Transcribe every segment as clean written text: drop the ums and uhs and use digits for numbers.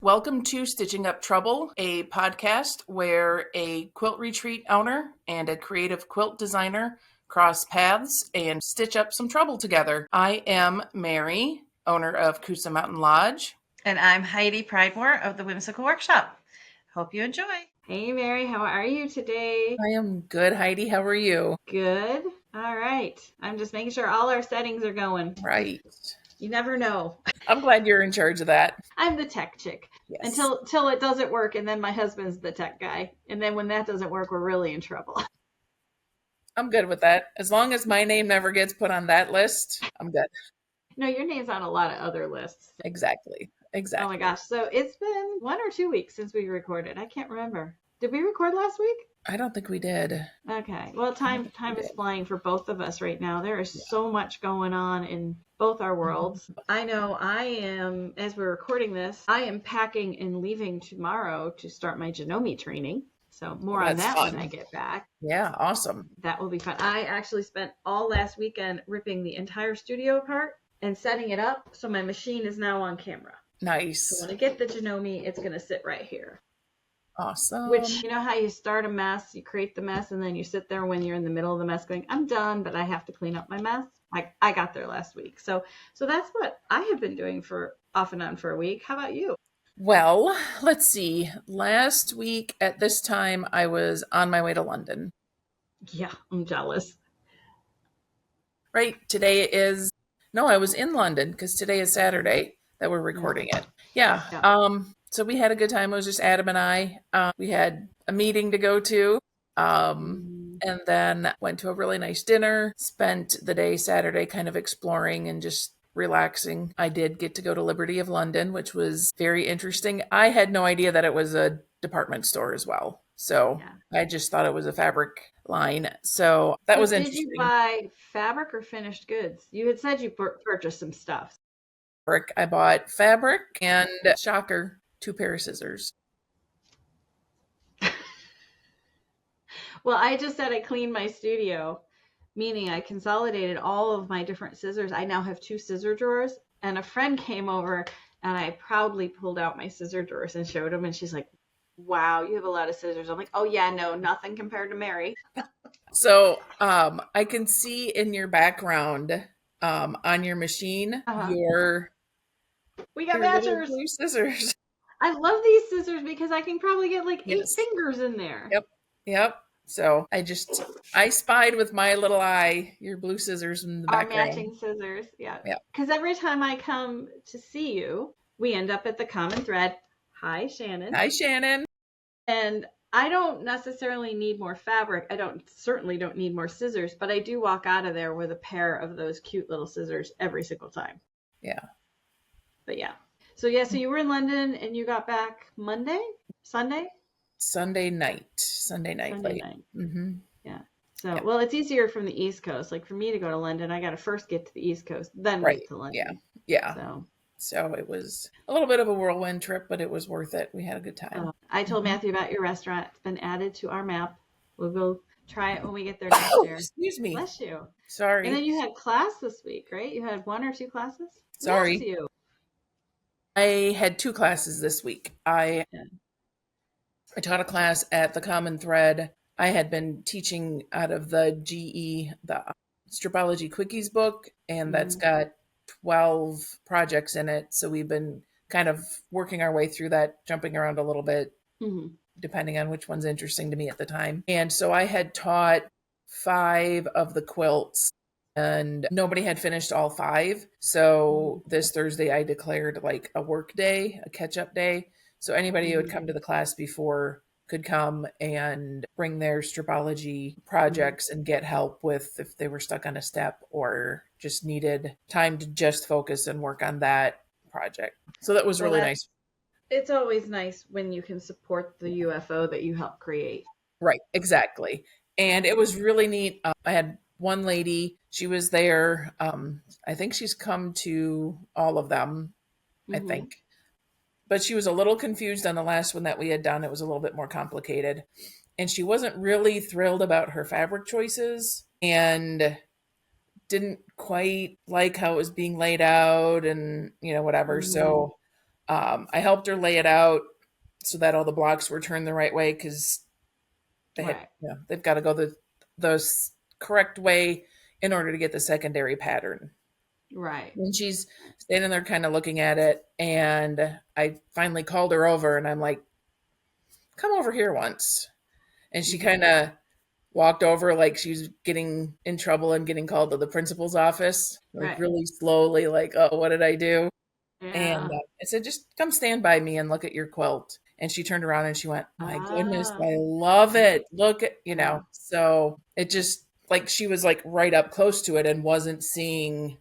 Welcome to Stitching Up Trouble, a podcast where a quilt retreat owner and a creative quilt designer cross paths and stitch up some trouble together. I am Mary, owner of Coosa Mountain Lodge. And I'm Heidi Pridemore of the Whimsical Workshop. Hope you enjoy. Hey, Mary, how are you today? I am good, Heidi. How are you? Good. All right. I'm just making sure all our settings are going. Right. You never know. I'm glad you're in charge of that. I'm the tech chick. Yes. Until it doesn't work, and then my husband's the tech guy. And then when that doesn't work, we're really in trouble. I'm good with that. As long as my name never gets put on that list, I'm good. No, your name's on a lot of other lists. Exactly. Oh my gosh. So it's been 1 or 2 weeks since we recorded. I can't remember. Did we record last week? I don't think we did. Okay. Well, time is flying for both of us right now. There is so much going on in both our worlds. I know I am, as we're recording this, I am packing and leaving tomorrow to start my Janome training. So more on that when I get back. Yeah, awesome. That will be fun. I actually spent all last weekend ripping the entire studio apart and setting it up. So my machine is now on camera. Nice. So when I get the Janome, it's going to sit right here. Awesome. Which, you know how you start a mess, you create the mess, and then you sit there when you're in the middle of the mess going, I'm done, but I have to clean up my mess. I got there last week. So that's what I have been doing for off and on for a week. How about you? Well, let's see. Last week at this time, I was on my way to London. Yeah, I'm jealous. Right. I was in London because today is Saturday that we're recording it. Yeah. So we had a good time. It was just Adam and I. We had a meeting to go to. And then went to a really nice dinner, spent the day Saturday kind of exploring and just relaxing. I did get to go to Liberty of London, which was very interesting. I had no idea that it was a department store as well. So I just thought it was a fabric line. So that was interesting. Did you buy fabric or finished goods? You had said you purchased some stuff. I bought fabric and, shocker, 2 pair of scissors. Well, I just said I cleaned my studio, meaning I consolidated all of my different scissors. I now have 2 scissor drawers, and a friend came over and I proudly pulled out my scissor drawers and showed him, and she's like, wow, you have a lot of scissors. I'm like, oh yeah, no, nothing compared to Mary. So I can see in your background on your machine, we got matchers. Blue scissors. I love these scissors because I can probably get like 8 fingers in there. Yep. So I spied with my little eye your blue scissors in the background. Our matching scissors, yeah. Because every time I come to see you, we end up at the common thread. Hi, Shannon. Hi, Shannon. And I don't necessarily need more fabric. Certainly don't need more scissors, but I do walk out of there with a pair of those cute little scissors every single time. Yeah. But yeah. So you were in London and you got back Sunday night. Mm-hmm. Yeah. So, well, it's easier from the East Coast. Like for me to go to London, I got to first get to the East Coast, then get to London. Yeah. So it was a little bit of a whirlwind trip, but it was worth it. We had a good time. I told Matthew about your restaurant. It's been added to our map. We'll go try it when we get there next year. Excuse me. Bless you. Sorry. And then you had class this week, right? You had 1 or 2 classes? Sorry. Bless you. I had 2 classes this week. I taught a class at the Common Thread. I had been teaching out of the GE, the Stripology Quickies book, and that's got 12 projects in it. So we've been kind of working our way through that, jumping around a little bit, depending on which one's interesting to me at the time. And so I had taught 5 of the quilts, and nobody had finished all 5. So this Thursday I declared like a work day, a catch-up day. So anybody who would come to the class before could come and bring their stripology projects and get help with if they were stuck on a step or just needed time to just focus and work on that project. So that was really nice. It's always nice when you can support the UFO that you help create. Right, exactly. And it was really neat. I had one lady, she was there. I think she's come to all of them, I think. But she was a little confused on the last one that we had done. It was a little bit more complicated. And she wasn't really thrilled about her fabric choices and didn't quite like how it was being laid out and, whatever. So I helped her lay it out so that all the blocks were turned the right way because Right. they've got to go the correct way in order to get the secondary pattern. Right. And she's standing there kind of looking at it, and I finally called her over, and I'm like, "Come over here once." And she Hmm. kind of walked over like she was getting in trouble and getting called to the principal's office, like Right. really slowly, like, "Oh, what did I do?" And Yeah. I said, "Just come stand by me and look at your quilt." And she turned around and she went, "My goodness, Ah. I love it. Look at, Yeah. So it just like she was like right up close to it and wasn't seeing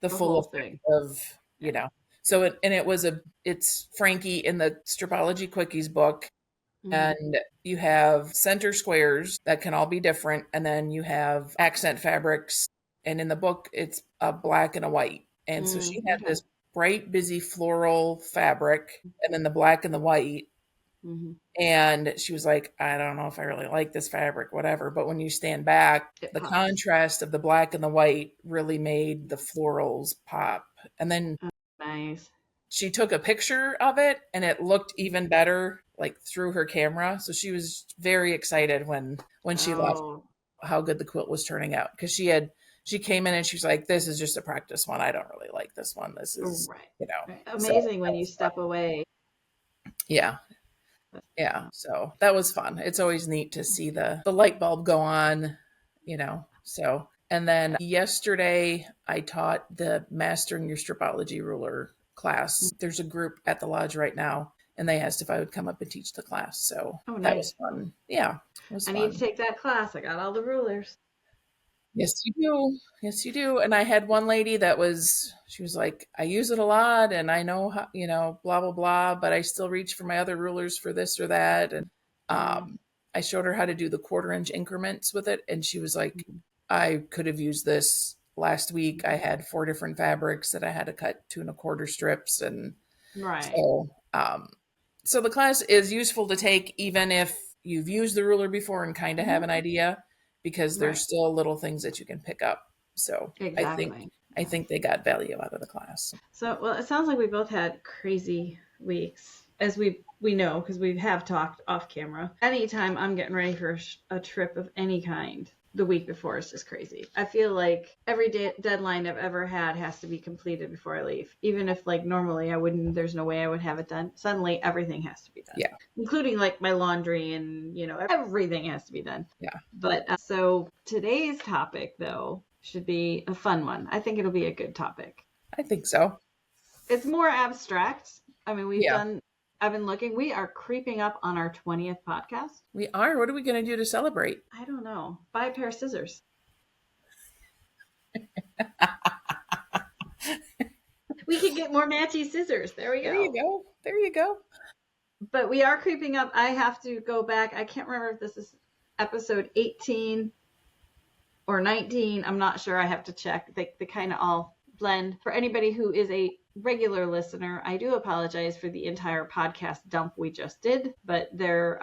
the The full whole effect thing. of, So it's Frankie in the Stripology Quickies book, Hmm. and you have center squares that can all be different, and then you have accent fabrics, and in the book it's a black and a white. And so she had Okay. this bright busy floral fabric and then the black and the white, Hmm. and she was like, I don't know if I really like this fabric, whatever, but when you stand back, It the pops. contrast of the black and the white really made the florals pop. And then Oh, nice. she took a picture of it and it looked even better like through her camera, so she was very excited when she left Oh, how good the quilt was turning out, because she came in and she was like, this is just a practice one, I don't really like this one, this is, right. Right. so Amazing that when you was step fun. away. Yeah, yeah, so that was fun. It's always neat to see the light bulb go on, so. And then yesterday I taught the Mastering Your Stripology Ruler class. There's a group at the lodge right now, and they asked if I would come up and teach the class. So Oh, that was nice. fun. Yeah, it was I need to fun. take that class. I got all the rulers. Yes, you do. Yes, you do. And I had one lady she was like, I use it a lot and I know how, blah, blah, blah, but I still reach for my other rulers for this or that. And Mm-hmm. I showed her how to do the 1/4 inch increments with it. And she was like, I could have used this last week. I had 4 different fabrics that I had to cut 2 1/4 strips. And Right. so, so the class is useful to take even if you've used the ruler before and kind of have Hmm. an idea, because there's Right. still little things that you can pick up. So Exactly. I Yeah. think they got value out of the class. So, well, it sounds like we both had crazy weeks, as we know because we have talked off camera. Anytime I'm getting ready for a trip of any kind, the week before is just crazy. I feel like every deadline I've ever had has to be completed before I leave. Even if like normally I wouldn't, there's no way I would have it done. Suddenly everything has to be done, Yeah, including like my laundry and everything has to be done. yeah, But so today's topic though should be a fun one. I think it'll be a good topic. I think so. It's more abstract. I mean, Yeah, I've been looking. We are creeping up on our 20th podcast. we are. What are we going to do to celebrate? I don't know. Buy a pair of scissors. We could get more matchy scissors. There we There you go. go. There you go. But we are creeping up. I have to go back. I can't remember if this is episode 18 or 19. I'm not sure. I have to check. They kind of all blend. For anybody who is a regular listener, I do apologize for the entire podcast dump we just did, but the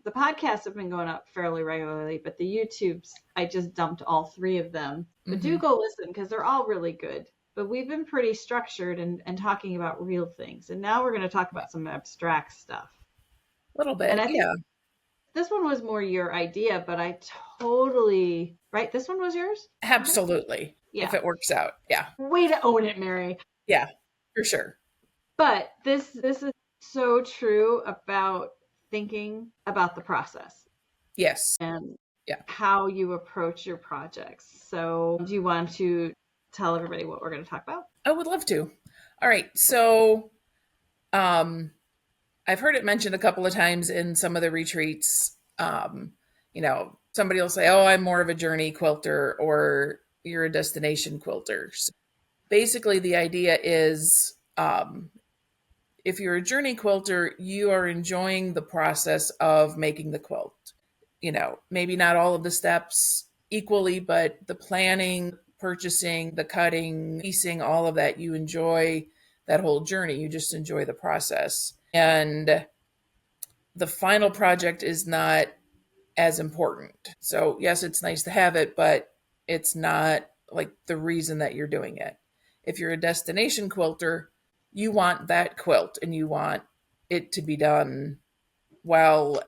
podcasts have been going up fairly regularly, but the YouTubes, I just dumped all 3 of them. But do Hmm. go listen because they're all really good. But we've been pretty structured and talking about real things. And now we're going to talk Yeah, about some abstract stuff. a little And bit. I think Yeah, this one was more your idea, but I totally, right? This one was yours? I think. absolutely. If Yeah. it works out. Yeah, Way to own it, Mary. yeah, for sure. But this is so true about thinking about the process Yes. and Yeah, how you approach your projects. So, do you want to tell everybody what we're going to talk about? I would love to. All right. So, um, I've heard it mentioned a couple of times in some of the retreats. Somebody will say, "Oh, I'm more of a journey quilter," or "You're a destination quilter." So basically, the idea is, if you're a journey quilter, you are enjoying the process of making the quilt. Maybe not all of the steps equally, but the planning, purchasing, the cutting, piecing, all of that, you enjoy that whole journey. You just enjoy the process. And the final project is not as important. So, yes, it's nice to have it, but it's not like the reason that you're doing it. If you're a destination quilter, you want that quilt and you want it to be done well.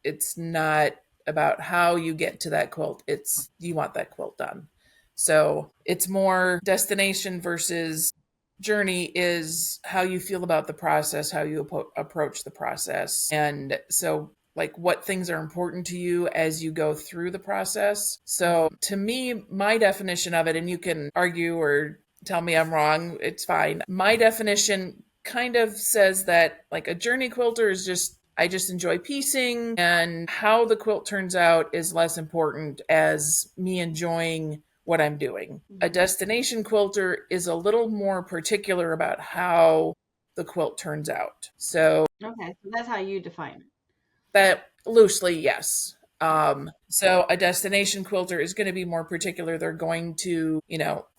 It's not about how you get to that quilt. It's you want that quilt done. So it's more destination versus journey is how you feel about the process, how you approach the process. And so, like, what things are important to you as you go through the process. So, to me, my definition of it, and you can argue or tell me I'm wrong, it's fine. My definition kind of says that, like, a journey quilter is just I just enjoy piecing, and how the quilt turns out is less important as me enjoying what I'm doing. A Mm-hmm. destination quilter is a little more particular about how the quilt turns out. So Okay, so that's how you define it. that loosely, yes. Yeah. So a destination quilter is going to be more particular. They're going to,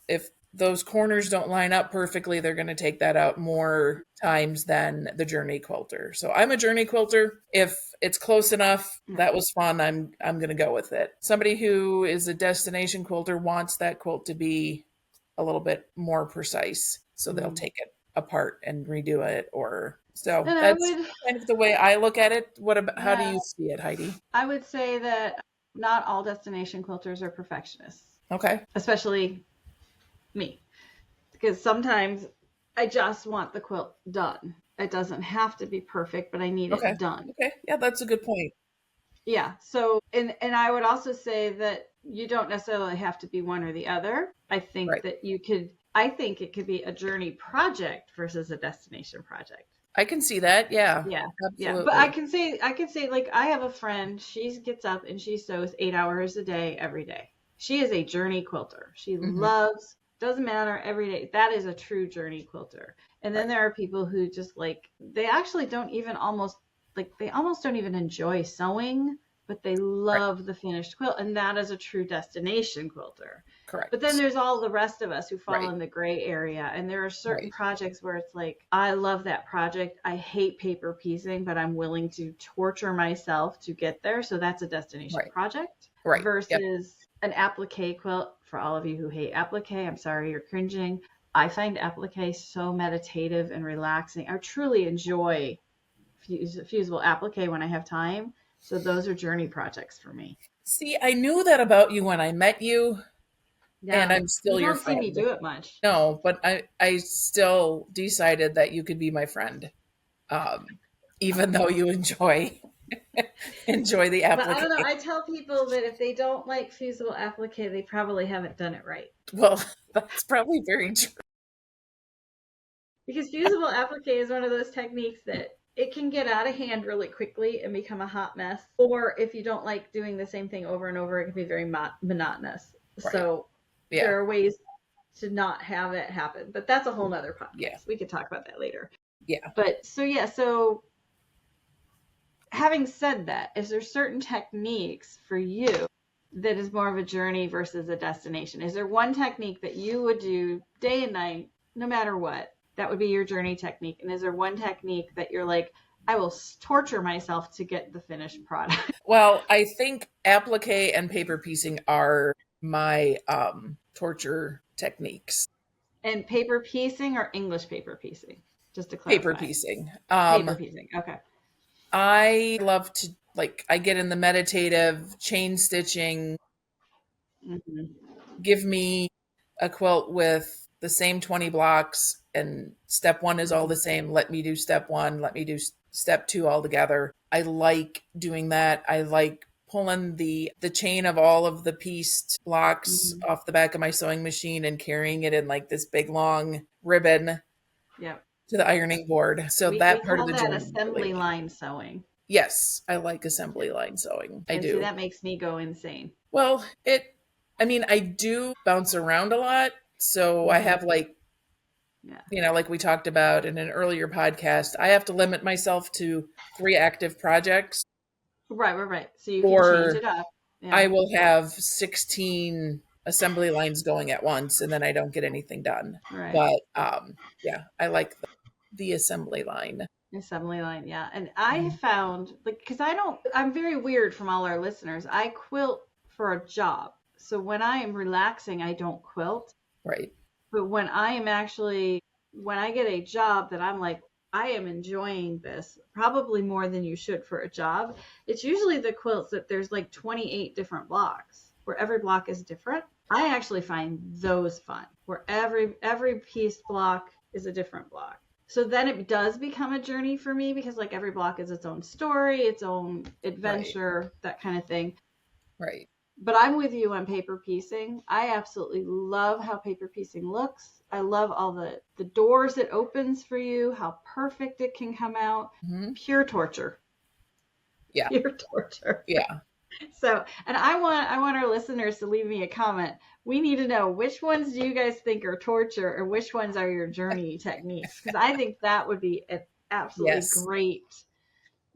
if those corners don't line up perfectly, they're going to take that out more times than the journey quilter. So I'm a journey quilter. If it's close enough, Yeah. that was fun. I'm going to go with it. Somebody who is a destination quilter wants that quilt to be a little bit more precise. So they'll Mm. take it apart and redo it or so And I that's would, kind of the way I look at it. What about how do yeah, you see it, Heidi? I would say that not all destination quilters are perfectionists, Okay. especially me, because sometimes I just want the quilt done. It doesn't have to be perfect, but I need Okay. it done. Okay. Yeah, that's a good point. Yeah. So, and I would also say that you don't necessarily have to be one or the other. I think Right. that you could, I think it could be a journey project versus a destination project. I can see that. Yeah. Yeah. Yeah. But Absolutely. I can say, like, I have a friend, she gets up and she sews 8 hours a day, every day. She is a journey quilter. She Hmm. loves, doesn't matter, every day. That is a true journey quilter. And then Right. there are people who just like, they actually don't even almost, like, they almost don't even enjoy sewing, but they Right. love the finished quilt. And that is a true destination quilter. But then Correct. there's all the rest of us who fall Right. in the gray area. And there are certain Right. projects where it's like, I love that project. I hate paper piecing, but I'm willing to torture myself to get there. So that's a destination Right. project Right. Yep. versus an applique quilt. For all of you who hate applique, I'm sorry you're cringing. I find applique so meditative and relaxing. I truly enjoy fusible applique when I have time. So those are journey projects for me. See, I knew that about you when I met you, and Yeah. I'm You still your don't see me friend. do it much. No, but I still decided that you could be my friend, um, even though you enjoy the But I don't know. applique. I tell people that if they don't like fusible applique, they probably haven't done it right. Well, that's probably very true. Because fusible applique is one of those techniques that it can get out of hand really quickly and become a hot mess. Or if you don't like doing the same thing over and over, it can be very monotonous. Right. So Yeah. there are ways to not have it happen. But that's a whole nother Yeah. podcast. We could talk about that later. Yeah. But so, yeah, so having said that, is there certain techniques for you that is more of a journey versus a destination? Is there one technique that you would do day and night, no matter what? That would be your journey technique. And is there one technique that you're like, I will torture myself to get the finished product? Well, I think applique and paper piecing are my torture techniques. And paper piecing or English paper piecing? Just to Paper clarify. piecing. Paper piecing. Okay. I love to like I get in the meditative chain stitching. Hmm. Give me a quilt with the same 20 blocks and step one is all the same. Let me do step one. Let me do step two all together. I like doing that. I like pulling the chain of all of the pieced blocks Hmm. off the back of my sewing machine and carrying it in like this big long ribbon Yep. to the ironing board. So We that part of call the that journey is assembly really line sewing. yes, I like Yeah. assembly line sewing. I And see, do. that makes me go insane. Well, I mean, I do bounce around a lot. So I Hmm. have like, Yeah. like we talked about in an earlier podcast, I have to limit myself to 3 active projects Right. So you can change or it up. I Yeah. will have 16 assembly lines going at once and then I don't get anything done. Right. But yeah, I like the assembly line. Assembly line. Yeah. And I Mhm. found, like, because I'm very weird from all our listeners. I quilt for a job. So when I am relaxing, I don't quilt. Right. But when I am actually when I get a job that I'm like, I am enjoying this probably more than you should for a job, it's usually the quilts that there's like 28 different blocks where every block is different. I actually find those fun where every piece block is a different block. So then it does become a journey for me because like every block is its own story, its own Right. adventure, that kind of thing. Right. But I'm with you on paper piecing. I absolutely love how paper piecing looks. I love all the doors it opens for you, how perfect it can come out. Hmm. Pure torture. Yeah. Pure torture. Yeah. So, and I want our listeners to leave me a comment. We need to know which ones do you guys think are torture and which ones are your journey techniques because I think that would be an absolutely Yes. great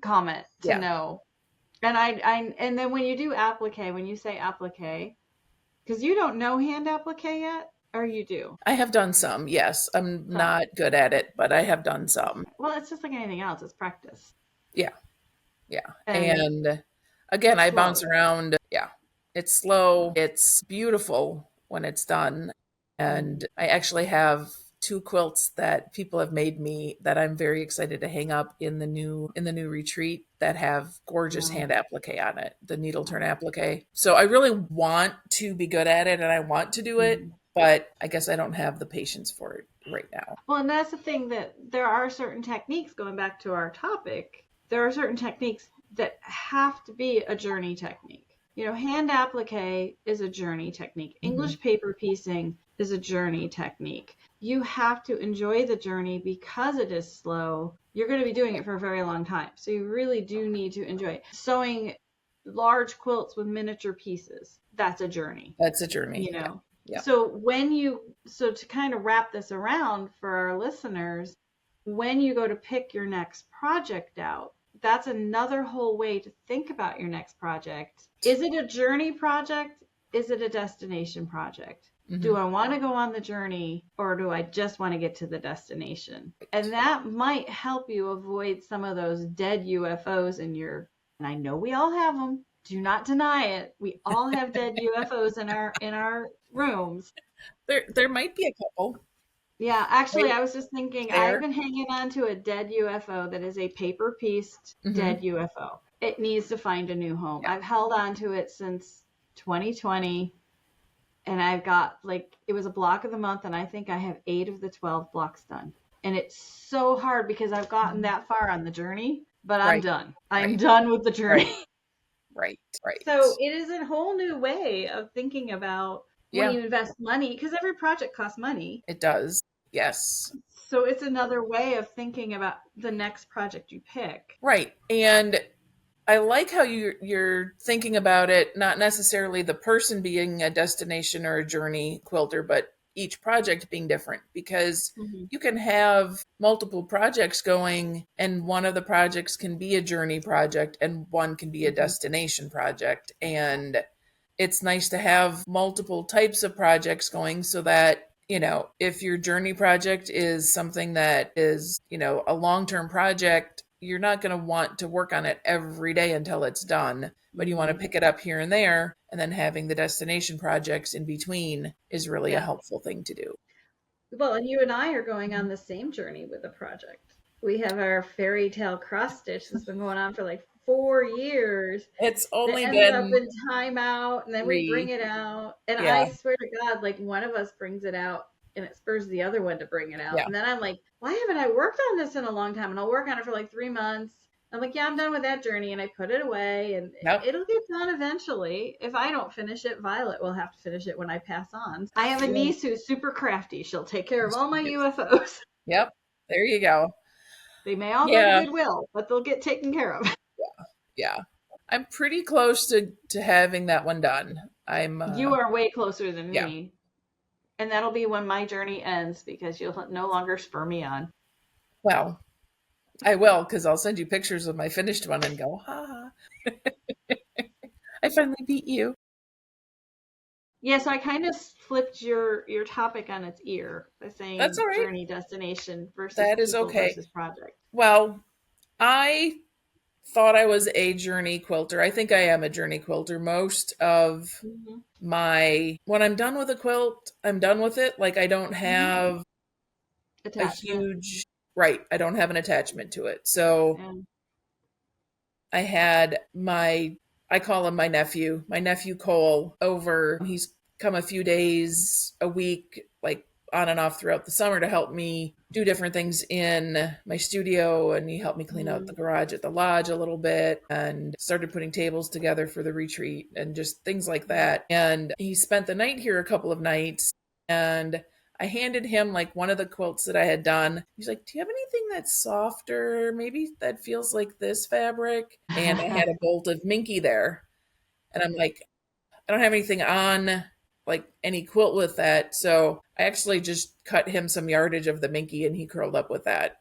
comment to Yeah. know. And then when you do applique, when you say applique, because you don't know hand applique yet, or you do? I have done some. Yes. I'm Some. not good at it, but I have done some. Okay. Well, it's just like anything else. It's practice. Yeah. Yeah. And And again, it's I bounce slow. around. Yeah. It's slow. It's beautiful when it's done. Mm-hmm. And I actually have two quilts that people have made me that I'm very excited to hang up in the new retreat that have gorgeous Wow. hand applique on it, the needle turn Wow. applique. So I really want to be good at it and I want to do it, Mm-hmm. but I guess I don't have the patience for it right now. Well, and that's the thing that there are certain techniques, going back to our topic, there are certain techniques that have to be a journey technique. You know, hand applique is a journey technique. Hmm. English paper piecing is a journey technique. You have to enjoy the journey because it is slow. You're going to be doing it for a very long time. So you really do need to enjoy it. Sewing large quilts with miniature pieces, that's a journey, That's a journey. you Yeah. know. Yeah. So to kind of wrap this around for our listeners, when you go to pick your next project out, that's another whole way to think about your next project. Is it a journey project? Is it a destination project? Do Hmm. I want to go on the journey or do I just want to get to the destination? And that might help you avoid some of those dead UFOs in your, and I know we all have them. Do not deny it. We all have dead UFOs in our rooms. There might be a couple Yeah, actually, right I was just thinking, I've there. been hanging on to a dead UFO that is a paper pieced Hmm. dead UFO. It needs to find a new home. Yeah. I've held on to it since 2020, and I've got like, it was a block of the month, and I think I have 8 of the 12 blocks done. And it's so hard because I've gotten Mhm. that far on the journey, but I'm Right. done. I'm Right. done with the Right. journey. Right. So Right. it is a whole new way of thinking about when Yeah, you invest money, because every project costs money. it does. Yes. So it's another way of thinking about the next project you pick. Right. And I like how you're thinking about it, not necessarily the person being a destination or a journey quilter, but each project being different because Hmm. you can have multiple projects going and one of the projects can be a journey project and one can be a Hmm. destination project. And it's nice to have multiple types of projects going so that if your journey project is something that is a long-term project, you're not going to want to work on it every day until it's done, but you want to Hmm. pick it up here and there, and then having the destination projects in between is really a Yeah. helpful thing to do. Well, and you and I are going on the same journey with the project. We have our fairy tale cross stitch that's been going on for like 4 years It's that only ends up been in timeout and then we bring 3. it out. And I Yeah. swear to God, like one of us brings it out and it spurs the other one to bring it out. Yeah. And then I'm like, why haven't I worked on this in a long time? And I'll work on it for like 3 months. I'm like, yeah, I'm done with that journey. And I put it away and Yep. it'll get done eventually. If I don't finish it, Violet will have to finish it when I pass on. I have a Yeah. niece who's super crafty. She'll take care of all my UFOs. Yep. There you go. They may all go to Yeah. Goodwill, but they'll get taken care of. Yeah. I'm pretty close to having that one done. I'm You are way closer than yeah. me. And that'll be when my journey ends because you'll no longer spur me on. Well, I will because I'll send you pictures of my finished one and go, ha, I finally beat you. Yeah, so I kind of flipped your topic on its ear by That's saying all right. journey destination versus That is people okay. versus project. Well, I thought I was a journey quilter. I think I am a journey quilter. Most of Hmm. when I'm done with a quilt, I'm done with it. Like I don't Hmm. have a attachment. huge, right, I don't have an attachment to it. So Yeah. I had I call him my nephew Cole over. He's come a few days a week, like on and off throughout the summer to help me do different things in my studio. And he helped me clean out the Mm, garage at the lodge a little bit and started putting tables together for the retreat and just things like that. And he spent the night here a couple of nights. And I handed him like one of the quilts that I had done. He's like, "Do you have anything that's softer? Maybe that feels like this fabric?" And I had a bolt of Minky there. And I'm like, I don't have anything on like any quilt with that. So I actually just cut him some yardage of the Minky and he curled up with that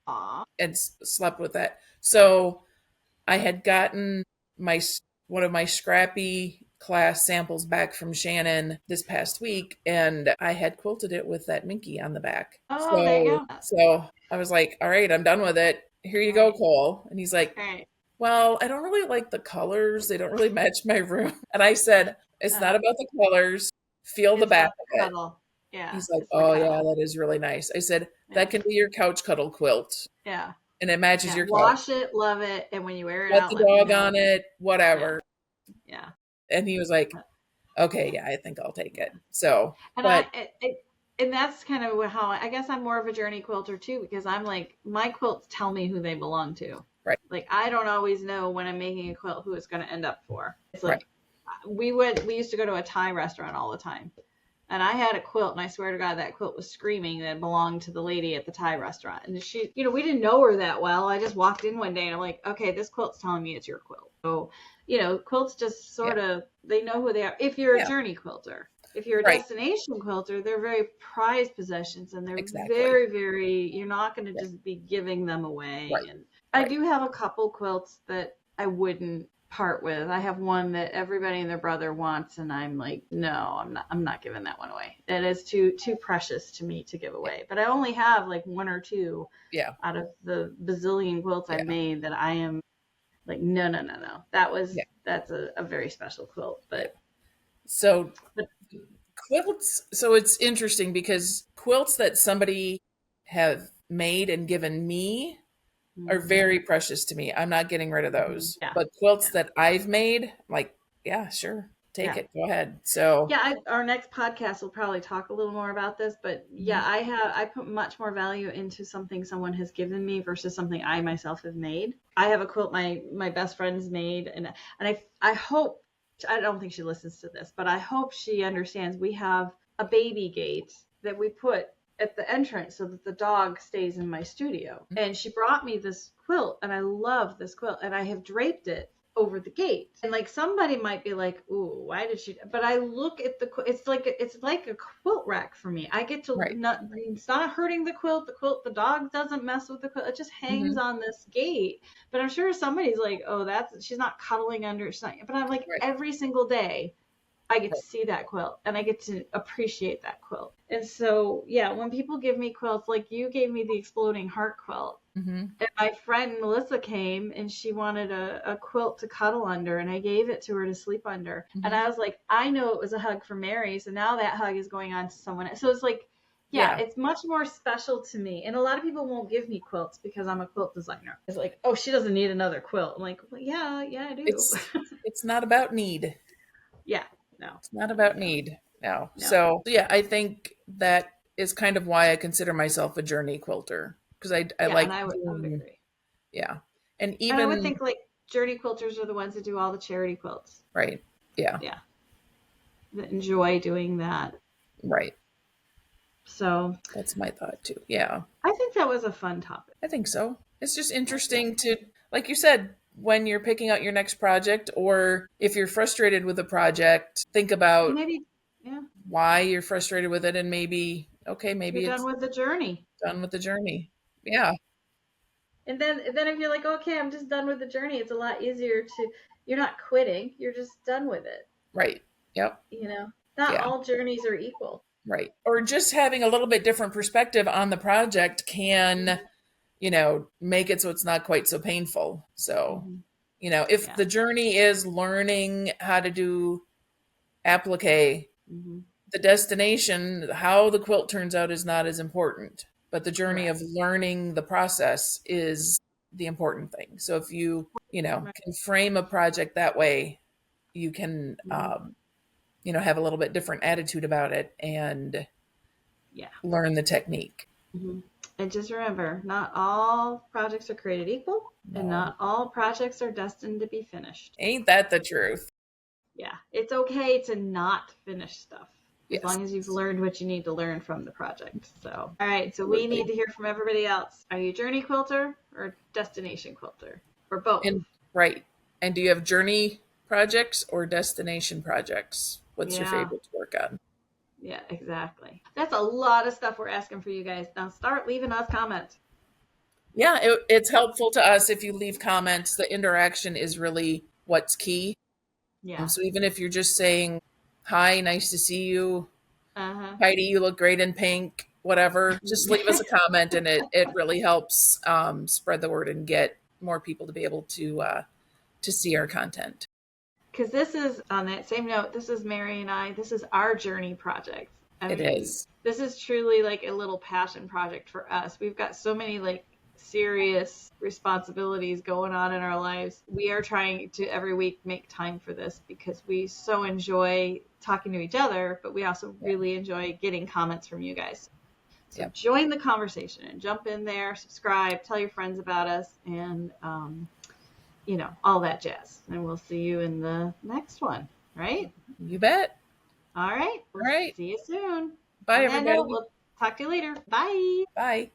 Aw. and slept with that. So I had gotten my one of my scrappy class samples back from Shannon this past week, and I had quilted it with that Minky on the back. Oh, there you So go. so I was like, "All right, I'm done with it. Here you go, Right. Cole." And he's like, Right. "Well, I don't really like the colors. They don't really match my room." And I said, "It's not Uh, about the colors. Feel the it's back about of the it." cuddle. Yeah, He's like, it's the "Oh yeah, cuddle. that is really nice." I said, "That Yeah. can be your couch cuddle quilt, Yeah. and it matches Yeah. your couch. Wash it, love it, and when you wear it Let out, the let me dog know. on it, Yeah. whatever." Yeah. And he was like, "Okay, yeah, I think I'll take it." So, And but and that's kind of how I guess I'm more of a journey quilter too, because I'm like, my quilts tell me who they belong to. right, Like, I don't always know when I'm making a quilt who it's going to end up for. It's right, like, we used to go to a Thai restaurant all the time. And I had a quilt, and I swear to God, that quilt was screaming that it belonged to the lady at the Thai restaurant. And she, we didn't know her that well. I just walked in one day and I'm like, okay, this quilt's telling me it's your quilt. So, quilts just yeah, sort of, they know who they are. If you're a yeah, journey quilter, if you're a right, destination quilter, they're very prized possessions and they're exactly, very, very, you're not going to right, just be giving them away. right, And I right, do have a couple quilts that I wouldn't part with. I have one that everybody and their brother wants, and I'm like, no, I'm not giving that one away. That is too precious to me to give yeah, away. But I only have like one or two yeah, out of the bazillion quilts I've yeah, made that I am like, no, no, no, no. That's a very special quilt. yeah. But So but quilts, so it's interesting because quilts that somebody have made and given me are mm, very precious to me. I'm not getting rid of those. yeah, But quilts yeah, that I've made, I'm like, yeah, sure, take yeah. it, go ahead. So, Yeah, our next podcast will probably talk a little more about this, but yeah, mhm, I put much more value into something someone has given me versus something I myself have made. I have a quilt my best friend's made, and I hope, I don't think she listens to this, but I hope she understands we have a baby gate that we put at the entrance so that the dog stays in my studio. And she brought me this quilt, and I love this quilt, and I have draped it over the gate. And like somebody might be like, "Ooh, why did she?" But I look at it's like a quilt rack for me. I get to right. not it's not hurting the quilt. The dog doesn't mess with the quilt. It just hangs Hmm. on this gate. But I'm sure somebody's like, "Oh, that's she's not cuddling under." She's not, but I'm like Right. every single day I get to Right. see that quilt and I get to appreciate that quilt. And so, yeah, when people give me quilts, like you gave me the exploding heart quilt, Hmm. and my friend Melissa came and she wanted a quilt to cuddle under, and I gave it to her to sleep under. And Hmm. I was like, I know it was a hug for Mary, so now that hug is going on to someone else. So it's like, yeah, Yeah. it's much more special to me. And a lot of people won't give me quilts because I'm a quilt designer. It's like, oh, she doesn't need another quilt. I'm like, well, yeah, yeah, I do. It's not about need. Yeah, no, It's not about no, need. No. no. So yeah, I think that is kind of why I consider myself a journey quilter because I Yeah, and like I would doing, agree. yeah. And And I would even think like journey quilters are the ones that do all the charity quilts. right. Yeah. Yeah, that enjoy doing that. Right. So That's my thought too. Yeah. I think that was a fun topic. I think so. It's just Yeah. interesting to, like you said, when you're picking out your next project, or if you're frustrated with a project, think about Maybe, yeah, why you're frustrated with it and maybe, okay, you're maybe done it's with the journey. done with the journey. Yeah. And then if you're like, okay, I'm just done with the journey, it's a lot easier to, you're not quitting, you're just done with it. Right. Yep. You know, not Yeah. all journeys are equal. Right. Or just having a little bit different perspective on the project can, Hmm. make it so it's not quite so painful. So, Hmm. if Yeah. the journey is learning how to do applique, Hmm. the destination, how the quilt turns out is not as important. but the journey Correct. of learning the process is the important thing. So if you Right. can frame a project that way, you can, Mhm. have a little bit different attitude about it and Yeah. learn the technique. Hmm. And just remember, not all projects are created equal, and No, not all projects are destined to be finished. ain't that the truth? Yeah, it's okay to not finish stuff as Yes, long as you've learned what you need to learn from the project. So, all right, so we absolutely. need to hear from everybody else. Are you journey quilter or destination quilter? Or both? And right. And do you have journey projects or destination projects? What's your Yeah, favorite to work on? yeah, exactly. That's a lot of stuff we're asking for you guys. Now start leaving us comments. Yeah, it's helpful to us if you leave comments. The interaction is really what's key. Yeah. So even if you're just saying, hi, nice to see you, Uh Heidi, you look great in pink, whatever, just leave us a huh. comment and it really helps spread the word and get more people to be able to see our content. Because this is on that same note, this is Mary and I, this is our journey project. I It mean, is. this is truly like a little passion project for us. We've got so many like serious responsibilities going on in our lives. We are trying to every week make time for this because we so enjoy talking to each other, but we also Yeah. really enjoy getting comments from you guys. So Yep. join the conversation and jump in there, subscribe, tell your friends about us, and all that jazz. And we'll see you in the next one, right? You bet. All right. We'll All right. see you soon. Bye, On that note, everybody. we'll talk to you later. Bye. Bye.